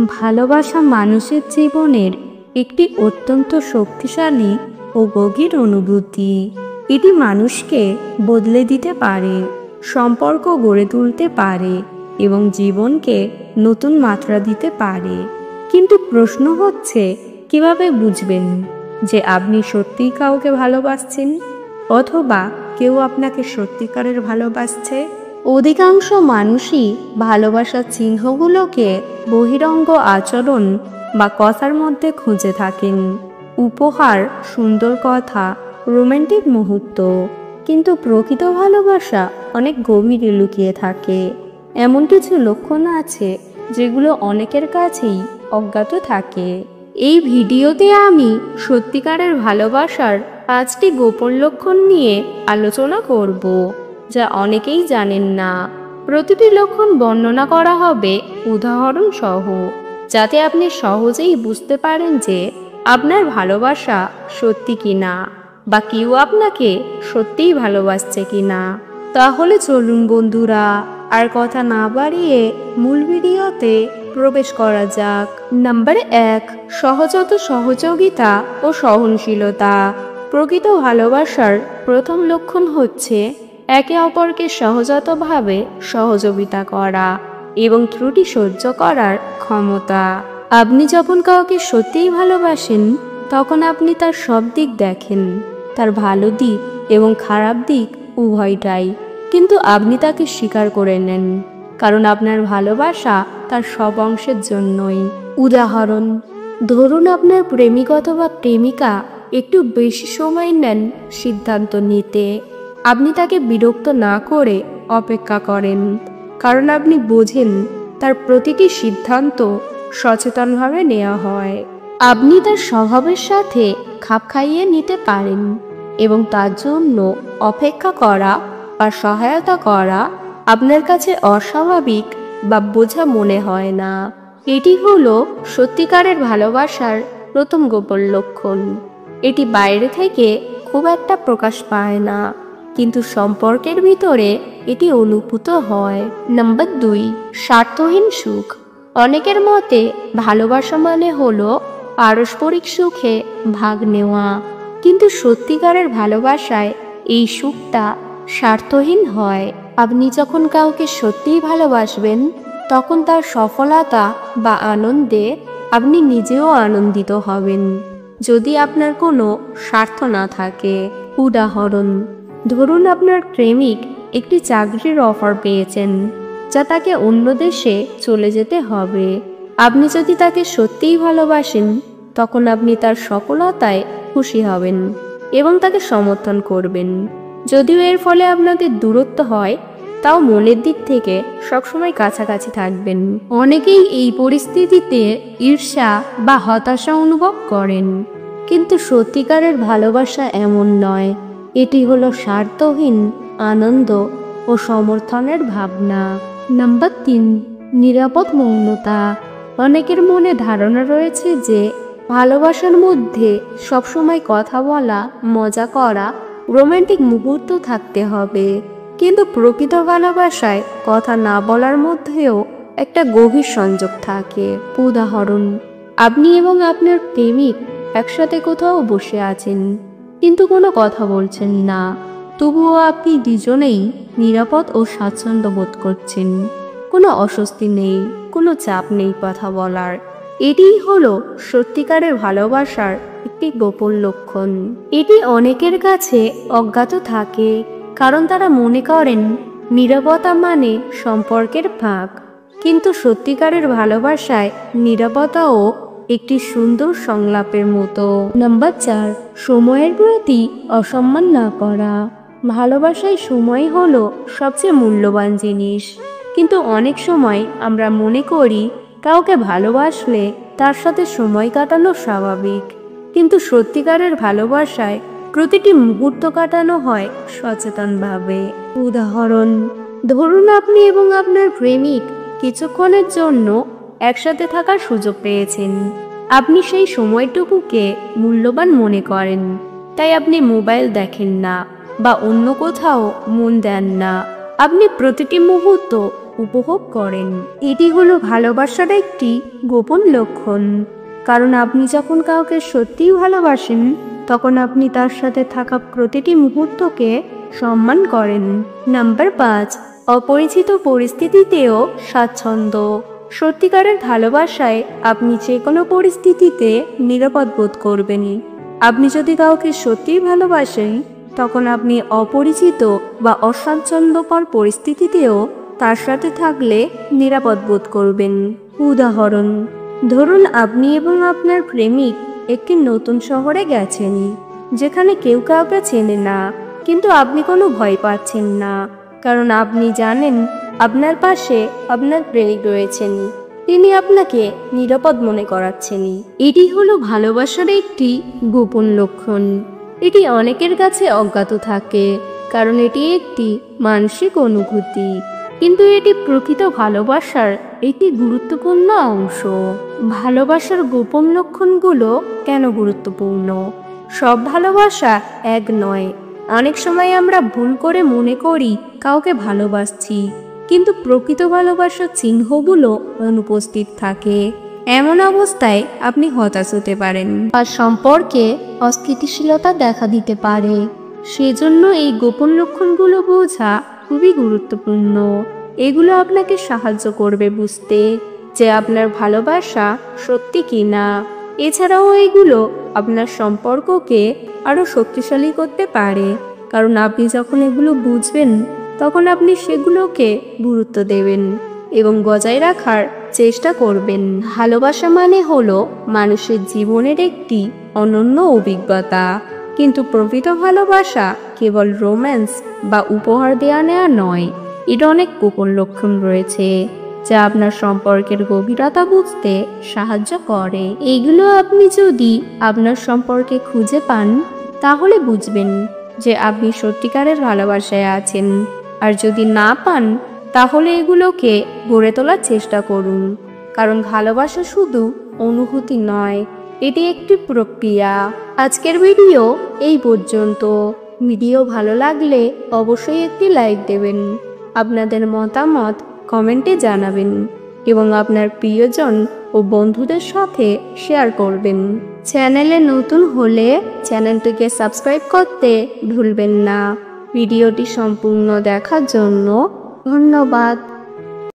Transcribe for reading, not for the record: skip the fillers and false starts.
ভালোবাসা মানুষের জীবনের একটি অত্যন্ত শক্তিশালী ও গভীর অনুভূতি। এটি মানুষকে বদলে দিতে পারে, সম্পর্ক গড়ে তুলতে পারে এবং জীবনকে নতুন মাত্রা দিতে পারে। কিন্তু প্রশ্ন হচ্ছে, কিভাবে বুঝবেন যে আপনি সত্যিই কাউকে ভালোবাসছেন অথবা কেউ আপনাকে সত্যিকারের ভালোবাসছে? অধিকাংশ মানুষই ভালোবাসার চিহ্নগুলোকে বহিরঙ্গ আচরণ বা কথার মধ্যে খুঁজে থাকেন। উপহার, সুন্দর কথা, রোমান্টিক মুহূর্ত। কিন্তু প্রকৃত ভালোবাসা অনেক গভীরে লুকিয়ে থাকে। এমন কিছু লক্ষণ আছে যেগুলো অনেকের কাছেই অজ্ঞাত থাকে। এই ভিডিওতে আমি সত্যিকারের ভালোবাসার 5টি গোপন লক্ষণ নিয়ে আলোচনা করব, যা অনেকেই জানেন না। প্রতিটি লক্ষণ বর্ণনা করা হবে উদাহরণ সহ, যাতে আপনি সহজেই বুঝতে পারেন যে আপনার ভালোবাসা সত্যি কিনা বা কেউ আপনাকে সত্যিই ভালোবাসছে কিনা। তাহলে চলুন বন্ধুরা, আর কথা না বাড়িয়ে মূল ভিডিওতে প্রবেশ করা যাক। নাম্বার 1, সহজাত সহযোগিতা ও সহনশীলতা। প্রকৃত ভালোবাসার প্রথম লক্ষণ হচ্ছে একে অপরকে সহজাতভাবে সহযোগিতা করা এবং ত্রুটি সহ্য করার ক্ষমতা। আপনি যখন কাউকে সত্যিই ভালোবাসেন, তখন আপনি তার সব দিক দেখেন, তার ভালো দিক এবং খারাপ দিক উভয়টাই। কিন্তু আপনি তাকে স্বীকার করে নেন, কারণ আপনার ভালোবাসা তার সব অংশের জন্যই। উদাহরণ, ধরুন আপনার প্রেমিক অথবা প্রেমিকা একটু বেশি সময় নেন সিদ্ধান্ত নিতে। আপনি তাকে বিরক্ত না করে অপেক্ষা করেন, কারণ আপনি বোঝেন তার প্রতিটি সিদ্ধান্ত সচেতনভাবে নেওয়া হয়। আপনি তার স্বভাবের সাথে খাপ খাইয়ে নিতে পারেন এবং তার জন্য অপেক্ষা করা বা সহায়তা করা আপনার কাছে অস্বাভাবিক বা বোঝা মনে হয় না। এটি হলো সত্যিকারের ভালোবাসার প্রথম গোপন লক্ষণ। এটি বাইরে থেকে খুব একটা প্রকাশ পায় না, কিন্তু সম্পর্কের ভিতরে এটি অনুভূত হয়। নাম্বার 2, স্বার্থহীন সুখ। অনেকের মতে ভালোবাসা মানে হলো পারস্পরিক সুখে ভাগ নেওয়া, কিন্তু সত্যিকারের ভালোবাসায় এই সুখটা স্বার্থহীন হয়। আপনি যখন কাউকে সত্যিই ভালোবাসবেন, তখন তার সফলতা বা আনন্দে আপনি নিজেও আনন্দিত হবেন, যদি আপনার কোনো স্বার্থ না থাকে। উদাহরণ, ধরুন আপনার প্রেমিক একটি চাকরির অফার পেয়েছেন, যা তাকে অন্য দেশে চলে যেতে হবে। আপনি যদি তাকে সত্যিই ভালোবাসেন, তখন আপনি তার সফলতায় খুশি হবেন এবং তাকে সমর্থন করবেন। যদিও এর ফলে আপনাদের দূরত্ব হয়, তাও মনের দিক থেকে সবসময় কাছাকাছি থাকবেন। অনেকেই এই পরিস্থিতিতে ঈর্ষা বা হতাশা অনুভব করেন, কিন্তু সত্যিকারের ভালোবাসা এমন নয়। এটি হলো স্বার্থহীন আনন্দ ও সমর্থনের ভাবনা। নাম্বার 3, নিরাপদ মৌনতা। অনেকের মনে ধারণা রয়েছে যে ভালোবাসার মধ্যে সবসময় কথা বলা, মজা করা, রোমান্টিক মুহূর্ত থাকতে হবে। কিন্তু প্রকৃত ভালোবাসায় কথা না বলার মধ্যেও একটা গভীর সংযোগ থাকে। উদাহরণ, আপনি এবং আপনার প্রেমিক একসাথে কোথাও বসে আছেন, কিন্তু কোনো কথা বলছেন না। তবুও আপনি দুজনেই নিরাপদ ও স্বাচ্ছন্দ্য বোধ করছেন। কোনো অস্বস্তি নেই, কোনো চাপ নেই কথা বলার। এটিই হলো সত্যিকারের ভালোবাসার একটি গোপন লক্ষণ। এটি অনেকের কাছে অজ্ঞাত থাকে, কারণ তারা মনে করেন নীরবতা মানে সম্পর্কের ভাগ। কিন্তু সত্যিকারের ভালোবাসায় নীরবতাও একটি সুন্দর সংলাপের মতো। নাম্বার 4, সময়ের প্রতি অসম্মান না করা। ভালোবাসায় সময় হলো সবচেয়ে মূল্যবান জিনিস, কিন্তু অনেক সময় আমরা মনে করি কাউকে ভালোবাসলে তার সাথে সময় কাটানো স্বাভাবিক। কিন্তু সত্যিকারের ভালোবাসায় প্রতিটি মুহূর্ত কাটানো হয় সচেতনভাবে। উদাহরণ, ধরুন আপনি এবং আপনার প্রেমিক কিছুক্ষণের জন্য একসাথে থাকার সুযোগ পেয়েছেন। আপনি সেই সময়টুকুকে মূল্যবান মনে করেন, তাই আপনি মোবাইল দেখেন না বা অন্য কোথাও মন দেন না। আপনি প্রতিটি মুহূর্ত উপভোগ করেন। এটি হলো ভালোবাসার একটি গোপন লক্ষণ, কারণ আপনি যখন কাউকে সত্যিই ভালোবাসেন তখন আপনি তার সাথে থাকা প্রতিটি মুহূর্তকে সম্মান করেন। নাম্বার 5, অপরিচিত পরিস্থিতিতেও স্বাচ্ছন্দ্য। সত্যিকারের ভালোবাসায় আপনি যে কোনো পরিস্থিতিতে নিরাপদ বোধ করবেন। আপনি যদি কাউকে সত্যিই ভালোবাসেন তখন আপনি অপরিচিত বা অস্বাচ্ছন্দ্যকর পরিস্থিতিতেও তার সাথে থাকলে নিরাপদ বোধ করবেন। উদাহরণ, ধরুন আপনি এবং আপনার প্রেমিক একটি নতুন শহরে গেছেন যেখানে কেউ কাউকে চেনে না, কিন্তু আপনি কোনো ভয় পাচ্ছেন না, কারণ আপনি জানেন আপনার পাশে আপনার প্রেমিক রয়েছেন। তিনি আপনাকে নিরাপদ মনে করাচ্ছেন। এটি হলো ভালোবাসার একটি গোপন লক্ষণ। এটি অনেকের কাছে অজ্ঞাত থাকে, কারণ এটি একটি মানসিক অনুভূতি, কিন্তু এটি প্রকৃত ভালোবাসার একটি গুরুত্বপূর্ণ অংশ। ভালোবাসার গোপন লক্ষণগুলো কেন গুরুত্বপূর্ণ? সব ভালোবাসা এক নয়। অনেক সময় আমরা ভুল করে মনে করি কাউকে ভালোবাসছি, কিন্তু প্রকৃত ভালোবাসার চিহ্নগুলো অনুপস্থিত থাকে। এমন অবস্থায় আপনি হতাশ হতে পারেন আর সম্পর্কে অস্থিতিশীলতা দেখা দিতে পারে। সেজন্য এই গোপন লক্ষণগুলো বোঝা খুবই গুরুত্বপূর্ণ। এগুলো আপনাকে সাহায্য করবে বুঝতে যে আপনার ভালোবাসা সত্যি কিনা। এছাড়াও এগুলো আপনার সম্পর্ককে আরও শক্তিশালী করতে পারে, কারণ আপনি যখন এগুলো বুঝবেন তখন আপনি সেগুলোকে গুরুত্ব দেবেন এবং বজায় রাখার চেষ্টা করবেন। ভালোবাসা মানে হলো মানুষের জীবনের একটি অনন্য অভিজ্ঞতা, কিন্তু প্রকৃত ভালোবাসা কেবল রোম্যান্স বা উপহার দেওয়া নেওয়া নয়। এর অনেক গোপন লক্ষণ রয়েছে যা আপনার সম্পর্কের গভীরতা বুঝতে সাহায্য করে। এগুলো আপনি যদি আপনার সম্পর্কে খুঁজে পান তাহলে বুঝবেন যে আপনি সত্যিকারের ভালোবাসায় আছেন, আর যদি না পান তাহলে এগুলোকে গড়ে তোলার চেষ্টা করুন, কারণ ভালোবাসা শুধু অনুভূতি নয়, এটি একটি প্রক্রিয়া। আজকের ভিডিও এই পর্যন্ত। ভিডিও ভালো লাগলে অবশ্যই একটি লাইক দেবেন, আপনাদের মতামত কমেন্টে জানাবেন এবং আপনার প্রিয়জন ও বন্ধুদের সাথে শেয়ার করবেন। চ্যানেলে নতুন হলে চ্যানেলটিকে সাবস্ক্রাইব করতে ভুলবেন না। ভিডিওটি সম্পূর্ণ দেখার জন্য ধন্যবাদ।